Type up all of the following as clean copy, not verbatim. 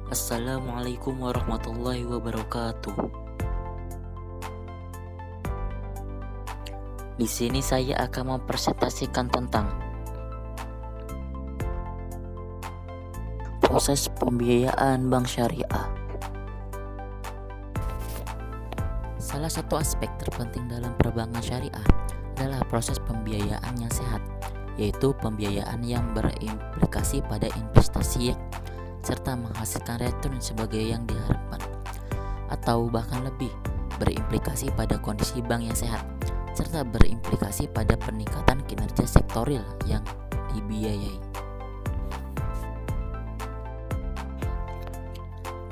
Assalamualaikum warahmatullahi wabarakatuh. Di sini saya akan mempresentasikan tentang proses pembiayaan bank syariah. Salah satu aspek terpenting dalam perbankan syariah adalah proses pembiayaan yang sehat, yaitu pembiayaan yang berimplikasi pada investasi serta menghasilkan return sebagai yang diharapkan, atau bahkan lebih berimplikasi pada kondisi bank yang sehat serta berimplikasi pada peningkatan kinerja sektorial yang dibiayai.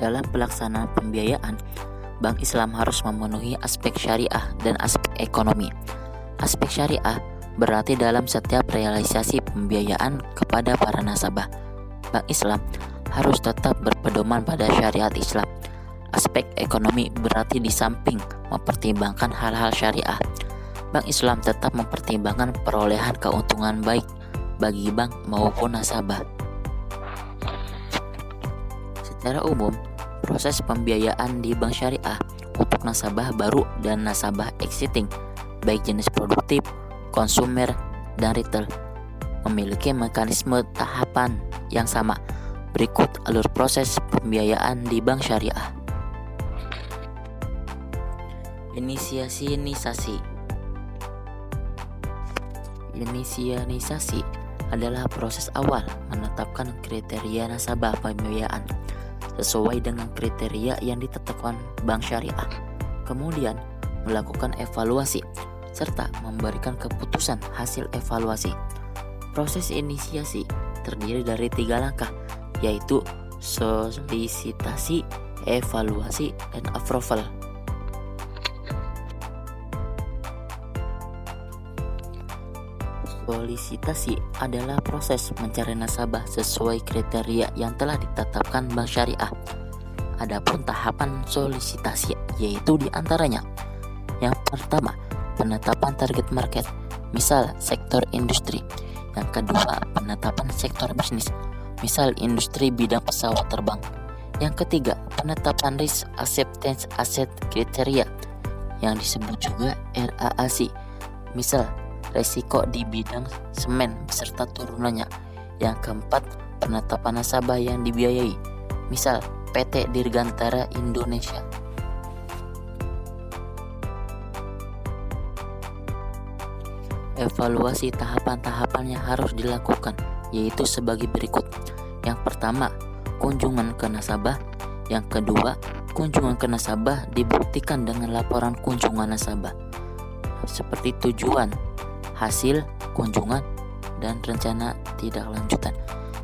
Dalam pelaksanaan pembiayaan, Bank Islam harus memenuhi aspek syariah dan aspek ekonomi. Aspek syariah berarti dalam setiap realisasi pembiayaan kepada para nasabah, Bank Islam harus tetap berpedoman pada syariat Islam. Aspek ekonomi berarti di samping mempertimbangkan hal-hal syariah, Bank Islam tetap mempertimbangkan perolehan keuntungan baik bagi bank maupun nasabah. Secara umum, proses pembiayaan di bank syariah untuk nasabah baru dan nasabah existing, baik jenis produktif, konsumer, dan retail, memiliki mekanisme tahapan yang sama. Berikut alur proses pembiayaan di bank syariah. Inisialisasi adalah proses awal menetapkan kriteria nasabah pembiayaan sesuai dengan kriteria yang ditetapkan bank syariah. Kemudian melakukan evaluasi serta memberikan keputusan hasil evaluasi. Proses inisiasi terdiri dari 3 langkah, yaitu solisitasi, evaluasi, dan approval. Solisitasi adalah proses mencari nasabah sesuai kriteria yang telah ditetapkan bank syariah. Adapun tahapan solisitasi yaitu diantaranya: yang pertama, penetapan target market, misal sektor industri. Yang kedua, penetapan sektor bisnis, misal industri bidang pesawat terbang. Yang ketiga, penetapan risk acceptance asset kriteria yang disebut juga RAAC, misal resiko di bidang semen beserta turunannya. Yang keempat, penetapan nasabah yang dibiayai, misal PT Dirgantara Indonesia. Evaluasi tahapan-tahapan yang harus dilakukan yaitu sebagai berikut. Yang pertama, kunjungan ke nasabah. Yang kedua, kunjungan ke nasabah dibuktikan dengan laporan kunjungan nasabah seperti tujuan, hasil kunjungan, dan rencana tidak lanjutan.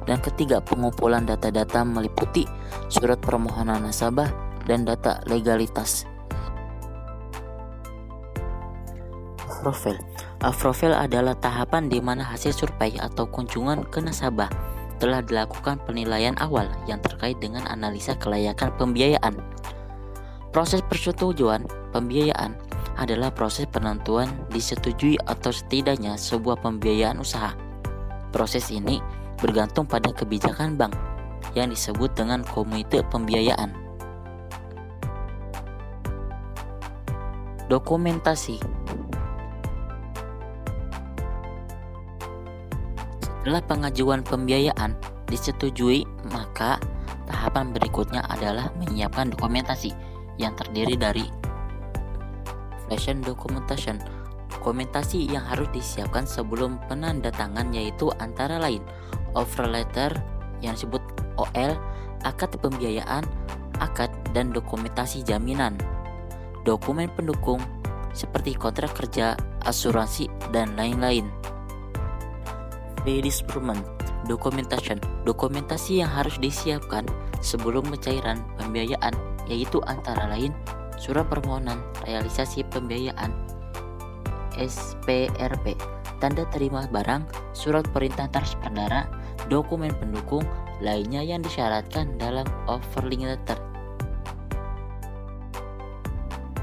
Dan ketiga, pengumpulan data-data meliputi surat permohonan nasabah dan data legalitas. Approval adalah tahapan di mana hasil survei atau kunjungan ke nasabah telah dilakukan penilaian awal yang terkait dengan analisa kelayakan pembiayaan. Proses persetujuan pembiayaan adalah proses penentuan disetujui atau setidaknya sebuah pembiayaan usaha. Proses ini bergantung pada kebijakan bank yang disebut dengan komite pembiayaan. Dokumentasi. Setelah pengajuan pembiayaan disetujui, maka tahapan berikutnya adalah menyiapkan dokumentasi yang terdiri dari documentation. Dokumentasi yang harus disiapkan sebelum penandatangan yaitu antara lain offer letter yang disebut OL, akad pembiayaan, akad dan dokumentasi jaminan. Dokumen pendukung seperti kontrak kerja, asuransi, dan lain-lain. Pre-disbursement documentation. Dokumentasi yang harus disiapkan sebelum pencairan pembiayaan yaitu antara lain surat permohonan realisasi pembiayaan SPRP, tanda terima barang, surat perintah transfer, dokumen pendukung lainnya yang disyaratkan dalam offering letter.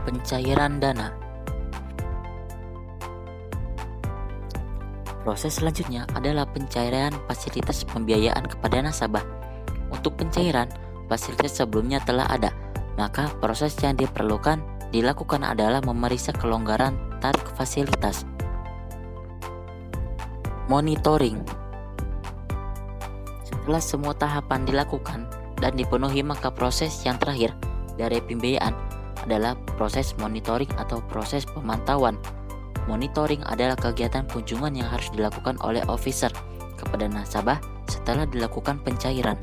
Pencairan dana. Proses selanjutnya adalah pencairan fasilitas pembiayaan kepada nasabah. Untuk pencairan, fasilitas sebelumnya telah ada, maka proses yang diperlukan dilakukan adalah memeriksa kelonggaran tarif fasilitas. Monitoring. Setelah semua tahapan dilakukan dan dipenuhi, maka proses yang terakhir dari pembiayaan adalah proses monitoring atau proses pemantauan. Monitoring adalah kegiatan kunjungan yang harus dilakukan oleh officer kepada nasabah setelah dilakukan pencairan.